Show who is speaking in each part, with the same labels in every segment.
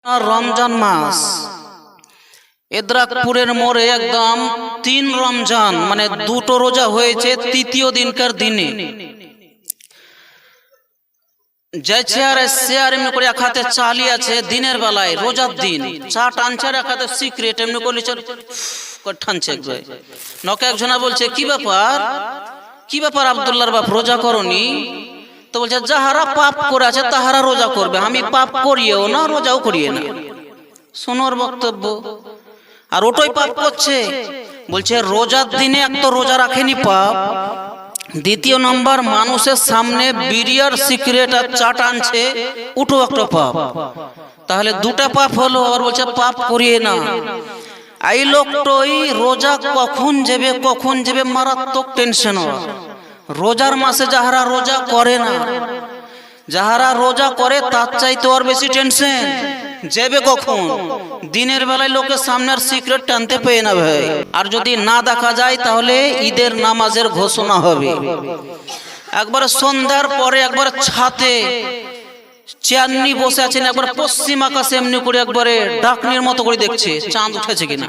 Speaker 1: রমজান মাস এদ্রাকপুরের মোড়ে একদম 3 রমজান মানে দুটো রোজা হয়েছে তৃতীয় দিনকার দিনে যাচ্ছে আর শেয়ার এমনি করে এক হাতে চালি আছে দিনের বেলায় রোজার দিন চা টানছে এক হাতে সিক্রেট এমনি করে টানছে নকে একজনা বলছে কি ব্যাপার আব্দুল্লাহর বাপ রোজা করনি তো বলছে যাহারা পাপ করে আছে তাহারা রোজা করবে আমি পাপ করিও না রোজাও করিয়ে না শোনোর বক্তব্য আর ওটাই পাপ করছে বলছে রোজার দিনে এক তো রোজা রাখেনি পাপ দ্বিতীয় নম্বর মানুষের সামনে বিড়িয়ার সিগারেট আর চা টানছে উঠো একটা পাপ তাহলে দুটা পাপ হলো আর বলছে পাপ করিয়ে না এই লোকটাই রোজা কখন যাবে মারাত্মক টেনশন রোজার মাসে যাহারা রোজা করে না যাহারা রোজা করে তার চাইতে আর বেশি টেনশন যাবে কখন দিনের বেলায় লোকের সামনে আর সিগারেট টানতে পেয়ে না ভাই আর যদি না দেখা যায় তাহলে ঈদের নামাজের ঘোষণা হবে একবার সন্ধ্যার পরে একবার ছাতে চাঁদনি বসে আছেন একবার পশ্চিম আকাশে এমনি করে একবারে ডাকনির মতো করে দেখছে চাঁদ উঠেছে কিনা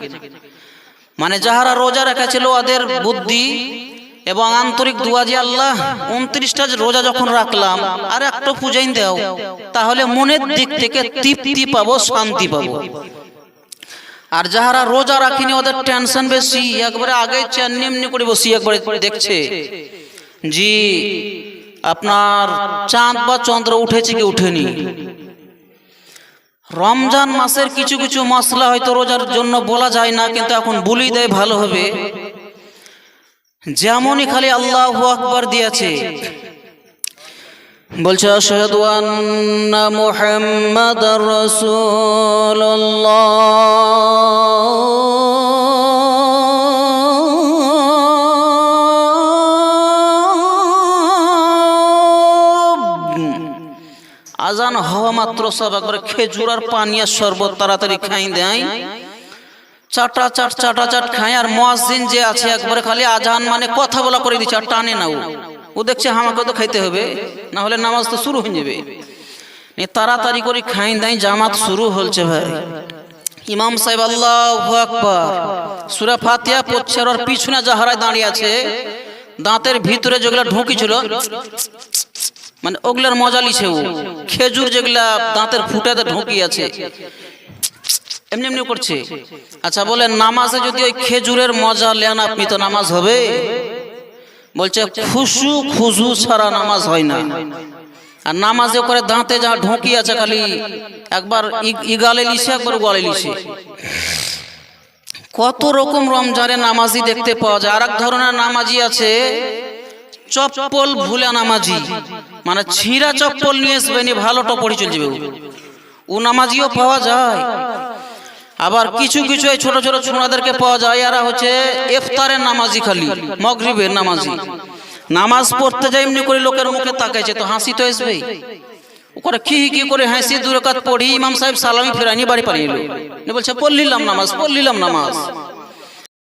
Speaker 1: মানে যাহারা রোজা রেখেছিল ওদের বুদ্ধি এবং আন্তরিক দুয়া যে আল্লাহ 29টা রোজা যখন রাখলাম আর একটা পূজাই দাও তাহলে মনের দিক থেকে তৃপ্তি পাবো শান্তি পাবো আর যাহারা রোজা রাখিনি ওদের টেনশন বেশি একবারে আগে চাঁদনি এমনি করে বসি একবারে দেখছে জি আপনার চাঁদ বা চন্দ্র উঠেছে কি উঠেনি রমজান মাসের কিছু কিছু মশলা হয়তো রোজার জন্য বলা যায় না কিন্তু এখন বলি দেয় ভালো হবে যেমনই খালি আল্লাহু আকবার দিয়েছে বলছে আশহাদু আন্না মুহাম্মাদার রাসূলুল্লাহ আজান হওয়া মাত্র সব একবার খেজুর আর পানি আর শরবত তাড়াতাড়ি খাই দেয় চাটা চাট খায় আর মুয়াজ্জিন যে আছে একবার খালি আজান মানে কথা বলা করে দিচ্ছে আর টানে না ও দেখছে আমাকে তো খাইতে হবে না হলে নামাজ তো শুরু হয়ে যাবে তাড়াতাড়ি করে খাই দেয় জামাত শুরু হচ্ছে ভাই ইমাম সাহেব আল্লাহু আকবার সূরা ফাতিহা পড়ছে আর পিছনে যাহারায় দাঁড়িয়ে আছে দাঁতের ভিতরে যেগুলা ঢুকিছিল মানে ওগুলার মজা লিছে ও খেজুর যেগুলা দাঁতের ফুটাতে ঢুকি আছে এমনি এমনি করছে আচ্ছা বলেন নামাজে যদি ওই খেজুরের মজা নেন আপনি তো নামাজ হবে বলছে খুশু ছাড়া নামাজ হয় না আর নামাজে করে দাঁতে যা ঢুকি আছে খালি একবার ইগালে লিছে একবার গলে লিছে কত রকম রমজানে নামাজি দেখতে পাওয়া যায় আর এক ধরনের নামাজি আছে চপ্পল ভুলা নামাজি মানে ছিঁড়া চপ্পল নিয়ে আসবে নি ভালো টপড়ি চলে যাবে ও নামাজিও পাওয়া যায় আবার কিছু কিছু এই ছোট ছোট ছোড়াদেরকে পাওয়া যায় এরা হচ্ছে ইফতারের নামাজি খালি মাগরিবের নামাজি নামাজ পড়তে যায় এমনি করে লোকের মুখে তাকাইছে তো হাসি তো আসবেই ওরে কি করে হাসি 2 রাকাত পড়ি ইমাম সাহেব সালামি ফেরানি বাড়ি পালিয়ে এলো বলছে পড়লিলাম নামাজ